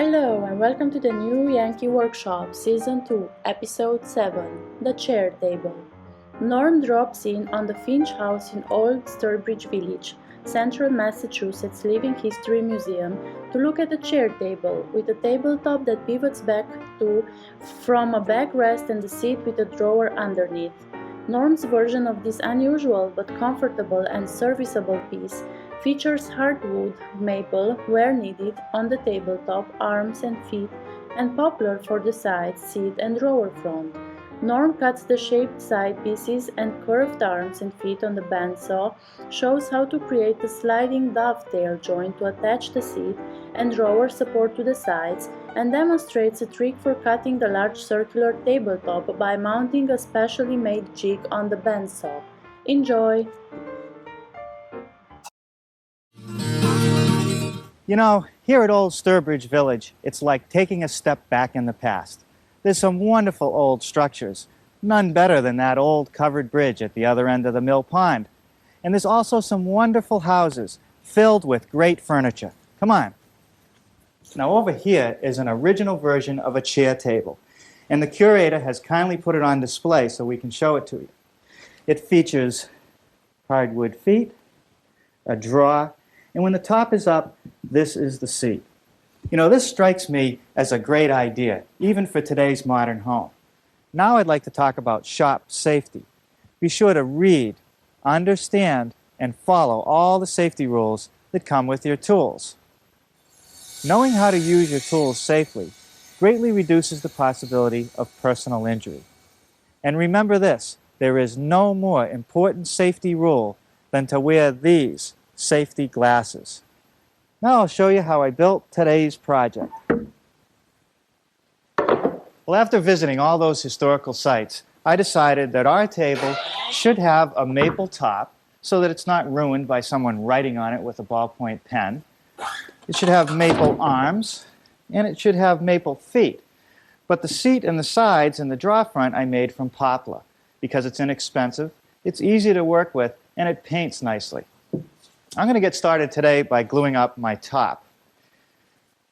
Hello and welcome to the new Yankee workshop, Season 2, Episode 7, The Chair Table. Norm drops in on the Fitch House in Old Sturbridge Village, Central Massachusetts Living History Museum to look at a chair table with a tabletop that pivots back from a backrest and a seat with a drawer underneath. Norm's version of this unusual but comfortable and serviceable piece features hardwood, maple, where needed, on the tabletop, arms and feet, and poplar for the sides, seat and drawer front. Norm cuts the shaped side pieces and curved arms and feet on the bandsaw, shows how to create a sliding dovetail joint to attach the seat and drawer support to the sides, and demonstrates a trick for cutting the large circular tabletop by mounting a specially made jig on the bandsaw. Enjoy! You know, here at Old Sturbridge Village, it's like taking a step back in the past. There's some wonderful old structures, none better than that old covered bridge at the other end of the mill pond. And there's also some wonderful houses filled with great furniture. Come on. Now over here is an original version of a chair table, and the curator has kindly put it on display so we can show it to you. It features hardwood feet, a drawer, and when the top is up, this is the seat. You know, this strikes me as a great idea, even for today's modern home. Now I'd like to talk about shop safety. Be sure to read, understand, and follow all the safety rules that come with your tools. Knowing how to use your tools safely greatly reduces the possibility of personal injury. And remember this, there is no more important safety rule than to wear these safety glasses. Now I'll show you how I built today's project. Well, after visiting all those historical sites, I decided that our table should have a maple top so that it's not ruined by someone writing on it with a ballpoint pen. It should have maple arms, and it should have maple feet. But the seat and the sides and the drawer front I made from poplar because it's inexpensive, it's easy to work with, and it paints nicely. I'm going to get started today by gluing up my top.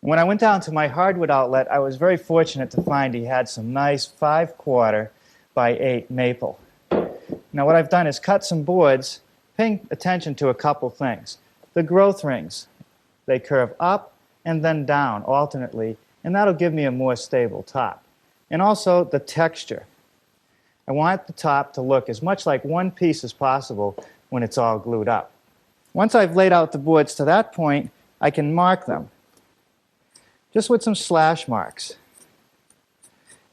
When I went down to my hardwood outlet, I was very fortunate to find he had some nice 5/4 by 8 maple. Now what I've done is cut some boards, paying attention to a couple things. The growth rings, they curve up and then down alternately, and that'll give me a more stable top. And also the texture. I want the top to look as much like one piece as possible when it's all glued up. Once I've laid out the boards to that point, I can mark them, just with some slash marks.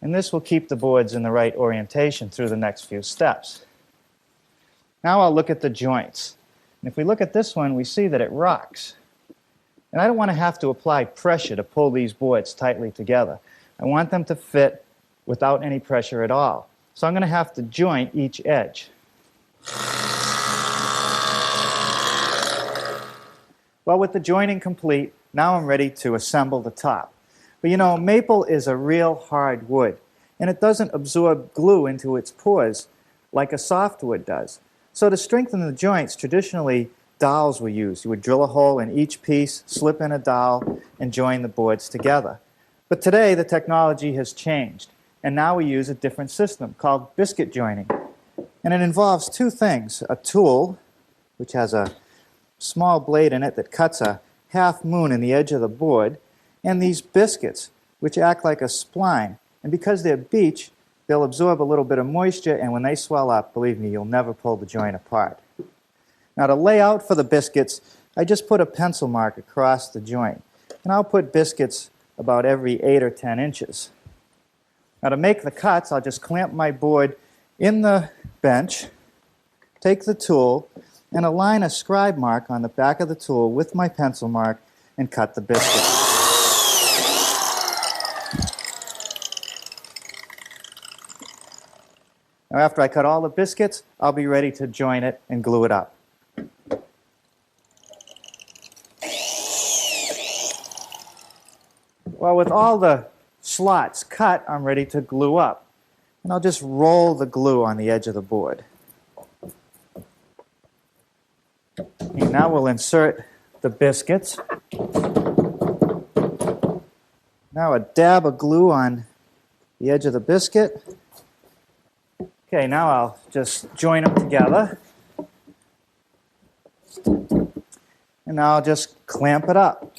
And this will keep the boards in the right orientation through the next few steps. Now I'll look at the joints. And if we look at this one, we see that it rocks. And I don't want to have to apply pressure to pull these boards tightly together. I want them to fit without any pressure at all. So I'm going to have to joint each edge. Well, with the joining complete, now I'm ready to assemble the top. But you know, maple is a real hard wood, and it doesn't absorb glue into its pores like a softwood does. So to strengthen the joints, traditionally dowels were used. You would drill a hole in each piece, slip in a dowel, and join the boards together. But today, the technology has changed, and now we use a different system called biscuit joining. And it involves two things, a tool, which has a small blade in it that cuts a half moon in the edge of the board, and these biscuits, which act like a spline. And because they're beech, they'll absorb a little bit of moisture, and when they swell up, believe me, you'll never pull the joint apart. Now to lay out for the biscuits, I just put a pencil mark across the joint. And I'll put biscuits about every 8 or 10 inches. Now to make the cuts, I'll just clamp my board in the bench, take the tool, and align a scribe mark on the back of the tool with my pencil mark and cut the biscuit. Now after I cut all the biscuits, I'll be ready to join it and glue it up. Well, with all the slots cut, I'm ready to glue up. And I'll just roll the glue on the edge of the board. And now we'll insert the biscuits. Now a dab of glue on the edge of the biscuit. Okay, now I'll just join them together. And now I'll just clamp it up.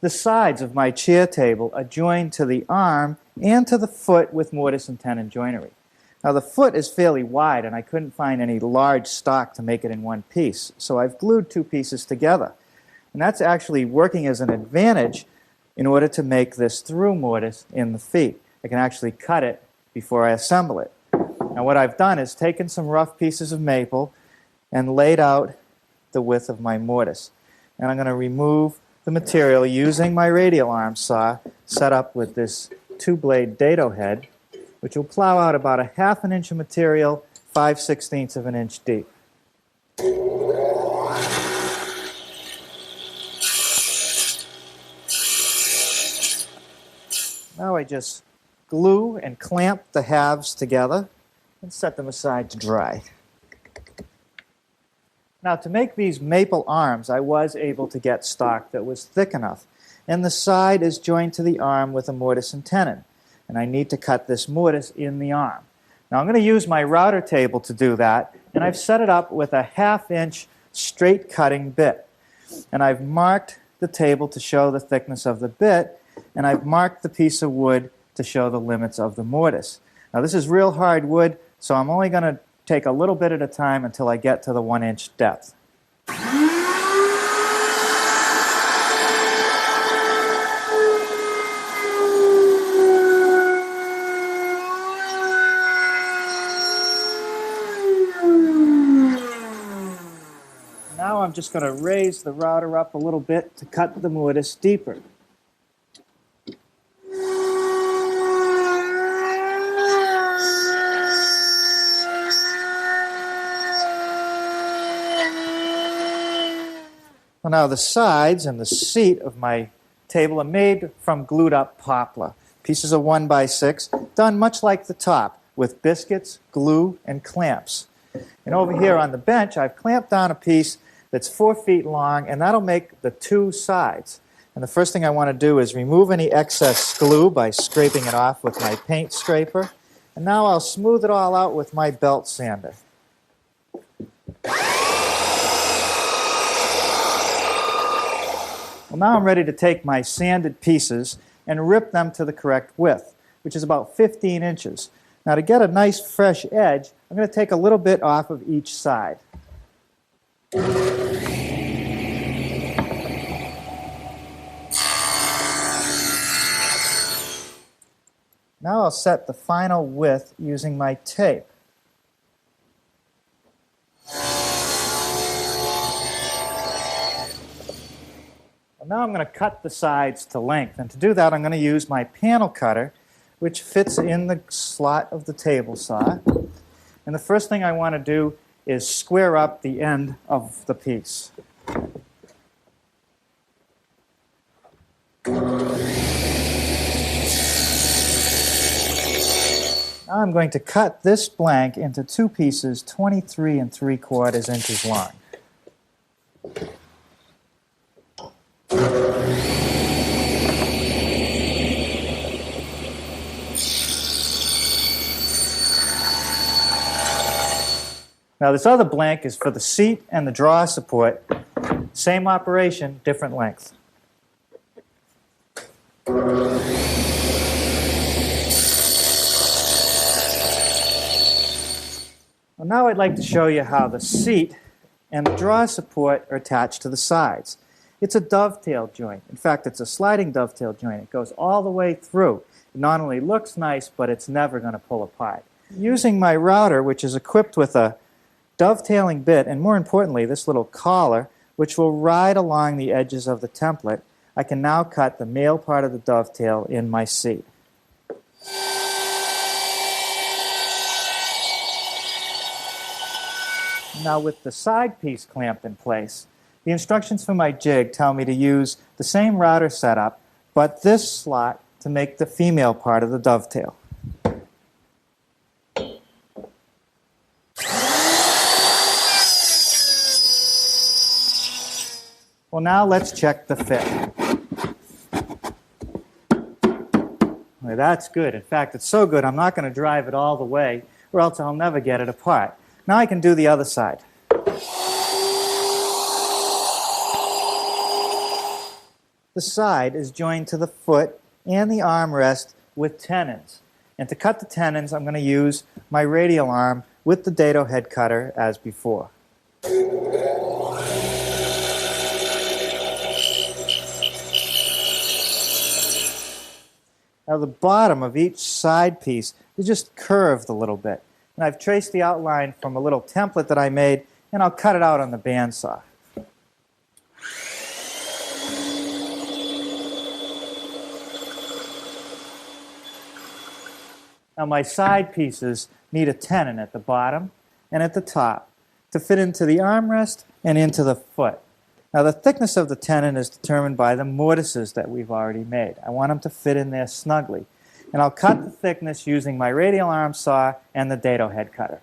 The sides of my chair table are joined to the arm and to the foot with mortise and tenon joinery. Now the foot is fairly wide and I couldn't find any large stock to make it in one piece, so I've glued two pieces together. And that's actually working as an advantage in order to make this through mortise in the feet. I can actually cut it before I assemble it. Now what I've done is taken some rough pieces of maple and laid out the width of my mortise. And I'm going to remove the material using my radial arm saw set up with this two-blade dado head, which will plow out about a ½ an inch of material 5/16 of an inch deep. Now I just glue and clamp the halves together and set them aside to dry. Now to make these maple arms, I was able to get stock that was thick enough, and the side is joined to the arm with a mortise and tenon, and I need to cut this mortise in the arm. Now I'm going to use my router table to do that, and I've set it up with a ½ inch straight cutting bit, and I've marked the table to show the thickness of the bit, and I've marked the piece of wood to show the limits of the mortise. Now this is real hard wood, so I'm only going to take a little bit at a time until I get to the 1 inch depth. Now I'm just going to raise the router up a little bit to cut the mortise deeper. Well, now the sides and the seat of my table are made from glued up poplar. Pieces of 1x6, done much like the top, with biscuits, glue, and clamps. And over here on the bench, I've clamped down a piece that's 4 feet long, and that'll make the two sides. And the first thing I want to do is remove any excess glue by scraping it off with my paint scraper. And now I'll smooth it all out with my belt sander. Well, now I'm ready to take my sanded pieces and rip them to the correct width, which is about 15 inches. Now to get a nice fresh edge, I'm going to take a little bit off of each side. Now I'll set the final width using my tape. Now I'm going to cut the sides to length, and to do that I'm going to use my panel cutter, which fits in the slot of the table saw. And the first thing I want to do is square up the end of the piece. Now I'm going to cut this blank into two pieces 23 3/4 inches long. Now this other blank is for the seat and the drawer support. Same operation, different length. Well, now I'd like to show you how the seat and the drawer support are attached to the sides. It's a dovetail joint. In fact, it's a sliding dovetail joint. It goes all the way through. It not only looks nice, but it's never going to pull apart. Using my router, which is equipped with a dovetailing bit, and more importantly, this little collar, which will ride along the edges of the template, I can now cut the male part of the dovetail in my seat. Now with the side piece clamped in place, the instructions for my jig tell me to use the same router setup, but this slot to make the female part of the dovetail. Well, now let's check the fit. Well, that's good. In fact, it's so good I'm not going to drive it all the way, or else I'll never get it apart. Now I can do the other side. The side is joined to the foot and the armrest with tenons. And to cut the tenons, I'm going to use my radial arm with the dado head cutter as before. Now the bottom of each side piece is just curved a little bit. And I've traced the outline from a little template that I made, and I'll cut it out on the bandsaw. Now my side pieces need a tenon at the bottom and at the top to fit into the armrest and into the foot. Now the thickness of the tenon is determined by the mortises that we've already made. I want them to fit in there snugly. And I'll cut the thickness using my radial arm saw and the dado head cutter.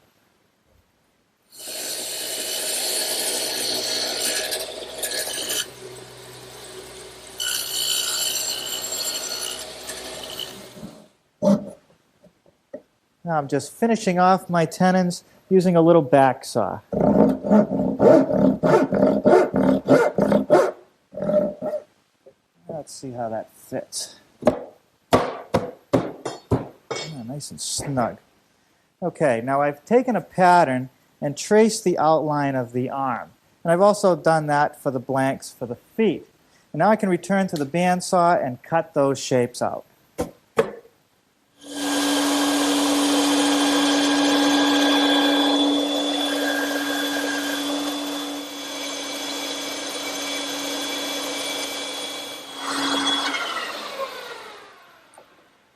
Now I'm just finishing off my tenons using a little back saw. Let's see how that fits. Nice and snug. Okay, now I've taken a pattern and traced the outline of the arm. And I've also done that for the blanks for the feet. And now I can return to the bandsaw and cut those shapes out.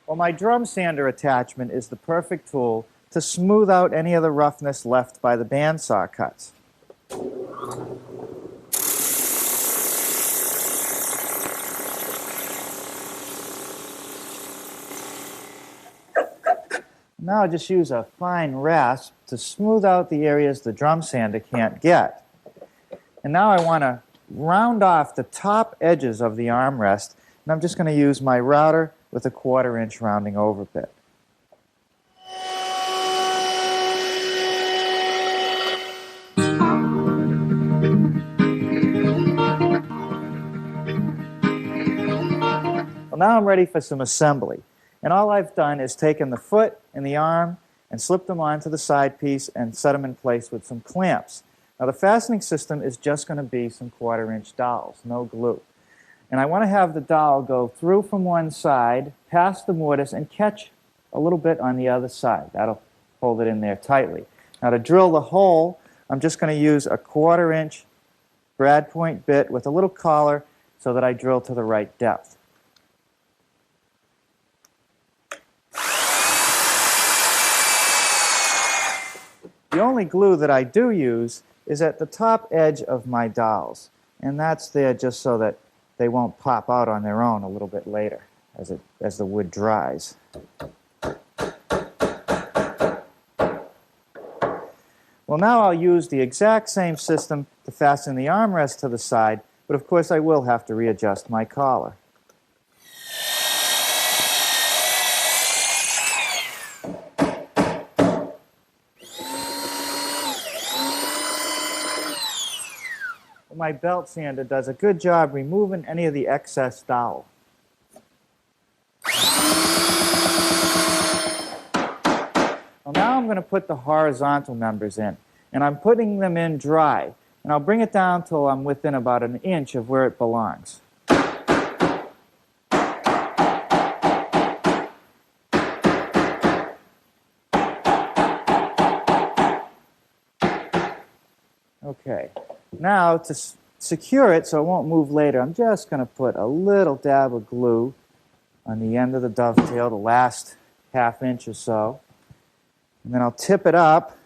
Well, my drum sander attachment is the perfect tool to smooth out any of the roughness left by the bandsaw cuts. Now I'll just use a fine rasp to smooth out the areas the drum sander can't get. And now I want to round off the top edges of the armrest, and I'm just going to use my router with a 1/4 inch rounding over bit. Well, now I'm ready for some assembly. And all I've done is taken the foot and the arm and slipped them onto the side piece and set them in place with some clamps. Now the fastening system is just going to be some 1/4 inch dowels, no glue. And I want to have the dowel go through from one side, past the mortise, and catch a little bit on the other side. That'll hold it in there tightly. Now to drill the hole, I'm just going to use a 1/4 inch brad point bit with a little collar so that I drill to the right depth. The only glue that I do use is at the top edge of my dowels. And that's there just so that they won't pop out on their own a little bit later as the wood dries. Well, now I'll use the exact same system to fasten the armrest to the side, but of course I will have to readjust my collar. My belt sander does a good job removing any of the excess dowel. Well, now I'm going to put the horizontal members in, and I'm putting them in dry, and I'll bring it down till I'm within about 1 inch of where it belongs. Okay. Now, to secure it so it won't move later, I'm just going to put a little dab of glue on the end of the dovetail, the last 1/2 inch or so. And then I'll tip it up,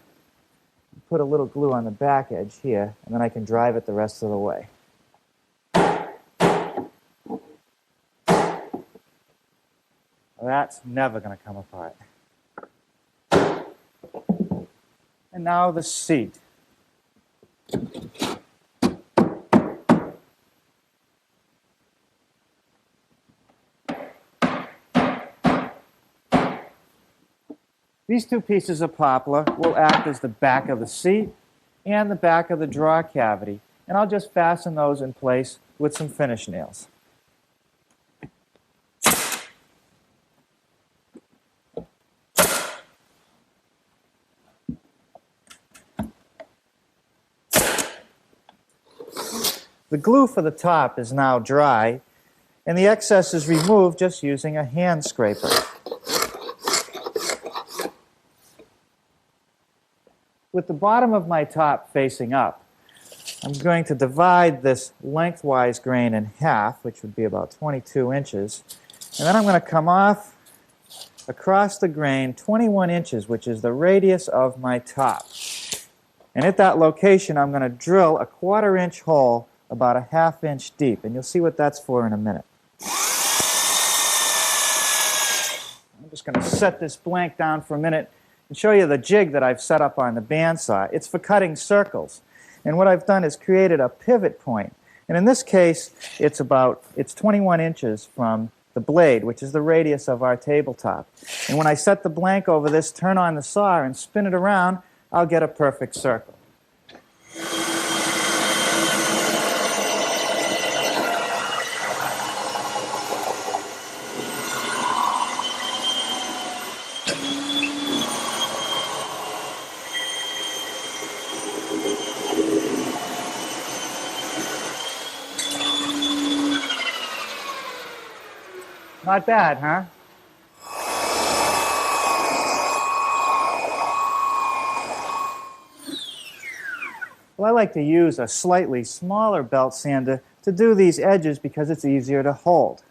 and put a little glue on the back edge here, and then I can drive it the rest of the way. Well, that's never going to come apart. And now the seat. These two pieces of poplar will act as the back of the seat and the back of the drawer cavity, and I'll just fasten those in place with some finish nails. The glue for the top is now dry, and the excess is removed just using a hand scraper. With the bottom of my top facing up, I'm going to divide this lengthwise grain in half, which would be about 22 inches, and then I'm going to come off across the grain 21 inches, which is the radius of my top. And at that location, I'm going to drill a 1/4 inch hole about a 1/2 inch deep, and you'll see what that's for in a minute. I'm just going to set this blank down for a minute and show you the jig that I've set up on the bandsaw. It's for cutting circles, and what I've done is created a pivot point, and in this case it's 21 inches from the blade, which is the radius of our tabletop. And when I set the blank over this, turn on the saw and spin it around, I'll get a perfect circle. Not bad, huh? Well, I like to use a slightly smaller belt sander to do these edges because it's easier to hold.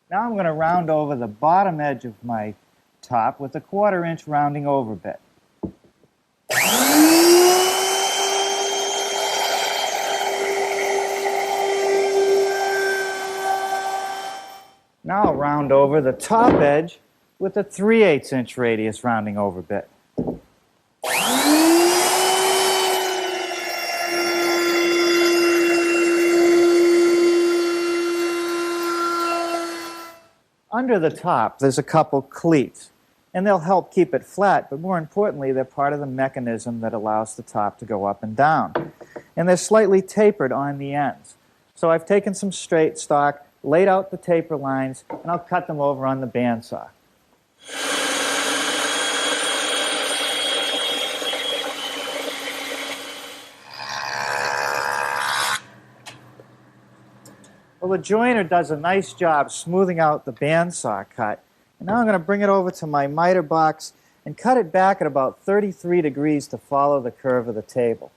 Now I'm going to round over the bottom edge of my top with a 1/4 inch rounding over bit. Now I'll round over the top edge with a 3/8 inch radius rounding over bit. Under the top, there's a couple cleats, and they'll help keep it flat, but more importantly, they're part of the mechanism that allows the top to go up and down. And they're slightly tapered on the ends. So I've taken some straight stock, laid out the taper lines, and I'll cut them over on the bandsaw. Well, the joiner does a nice job smoothing out the bandsaw cut. And now I'm going to bring it over to my miter box and cut it back at about 33 degrees to follow the curve of the table.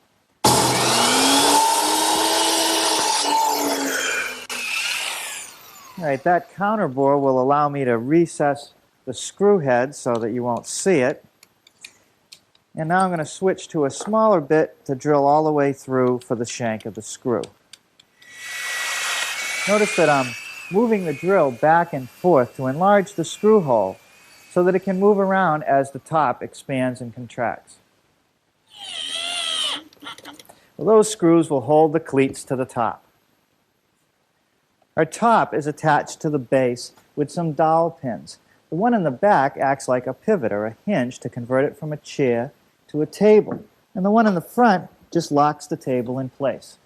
All right, that counterbore will allow me to recess the screw head so that you won't see it. And now I'm going to switch to a smaller bit to drill all the way through for the shank of the screw. Notice that I'm moving the drill back and forth to enlarge the screw hole so that it can move around as the top expands and contracts. Well, those screws will hold the cleats to the top. Our top is attached to the base with some dowel pins. The one in the back acts like a pivot or a hinge to convert it from a chair to a table. And the one in the front just locks the table in place.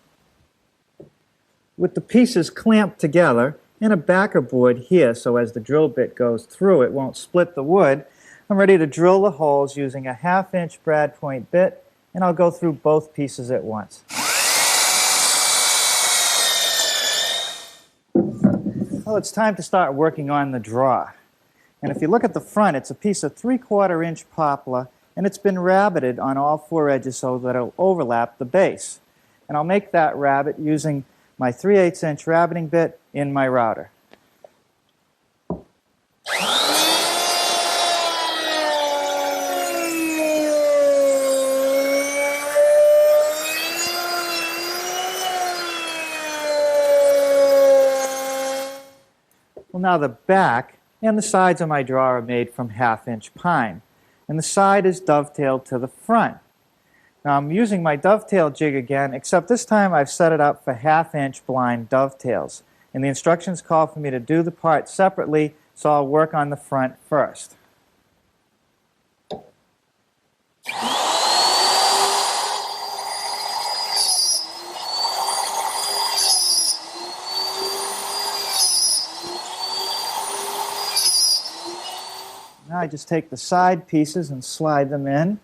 With the pieces clamped together and a backer board here so as the drill bit goes through it won't split the wood, I'm ready to drill the holes using a 1/2 inch brad point bit, and I'll go through both pieces at once. Well, it's time to start working on the drawer. And if you look at the front, it's a piece of 3/4 inch poplar, and it's been rabbited on all 4 edges so that it'll overlap the base. And I'll make that rabbet using my 3/8 inch rabbiting bit in my router. Well, now the back and the sides of my drawer are made from 1/2 inch pine, and the side is dovetailed to the front. Now I'm using my dovetail jig again, except this time I've set it up for 1/2 inch blind dovetails. and the instructions call for me to do the part separately, so I'll work on the front first. Now I just take the side pieces and slide them in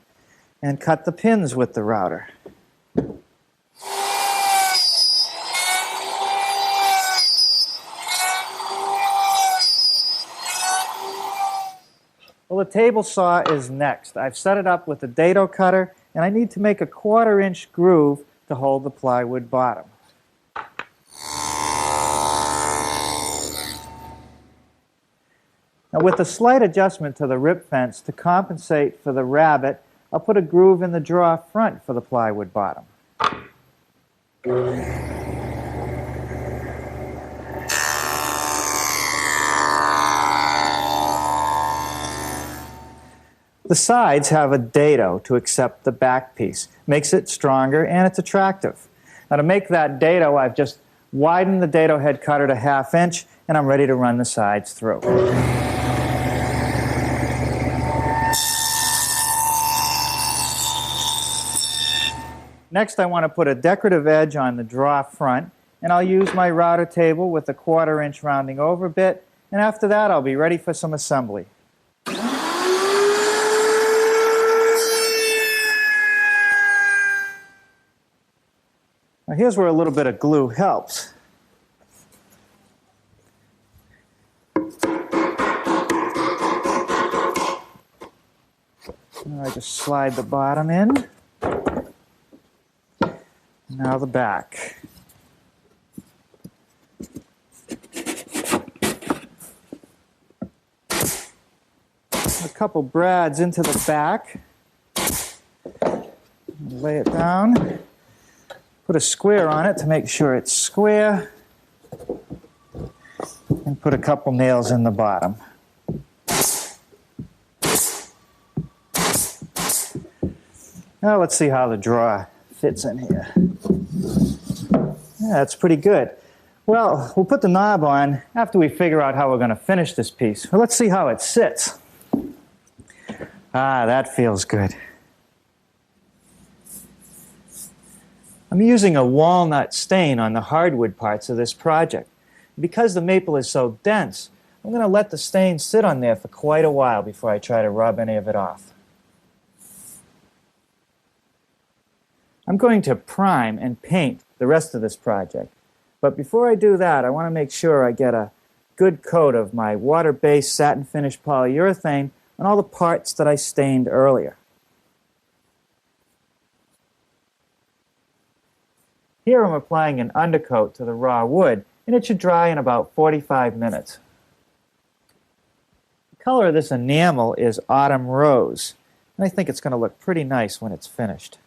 and cut the pins with the router. Well, the table saw is next. I've set it up with a dado cutter, and I need to make a 1/4-inch groove to hold the plywood bottom. Now, with a slight adjustment to the rip fence to compensate for the rabbet, I'll put a groove in the drawer front for the plywood bottom. The sides have a dado to accept the back piece. Makes it stronger and it's attractive. Now to make that dado, I've just widened the dado head cutter to 1/2 inch and I'm ready to run the sides through. Next I want to put a decorative edge on the drawer front, and I'll use my router table with a 1/4-inch rounding over bit, and after that I'll be ready for some assembly. Now here's where a little bit of glue helps. I just slide the bottom in. Now the back. A couple brads into the back. Lay it down. Put a square on it to make sure it's square. And put a couple nails in the bottom. Now let's see how the drawer fits in here. Yeah, that's pretty good. Well, we'll put the knob on after we figure out how we're going to finish this piece. Well, let's see how it sits. Ah, that feels good. I'm using a walnut stain on the hardwood parts of this project. Because the maple is so dense, I'm going to let the stain sit on there for quite a while before I try to rub any of it off. I'm going to prime and paint the rest of this project. But before I do that, I want to make sure I get a good coat of my water-based satin finish polyurethane on all the parts that I stained earlier. Here I'm applying an undercoat to the raw wood, and it should dry in about 45 minutes. The color of this enamel is autumn rose, and I think it's going to look pretty nice when it's finished.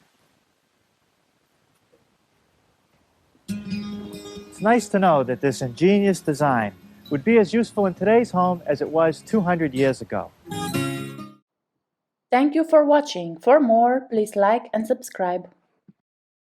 It's nice to know that this ingenious design would be as useful in today's home as it was 200 years ago. Thank you for watching. For more, please like and subscribe.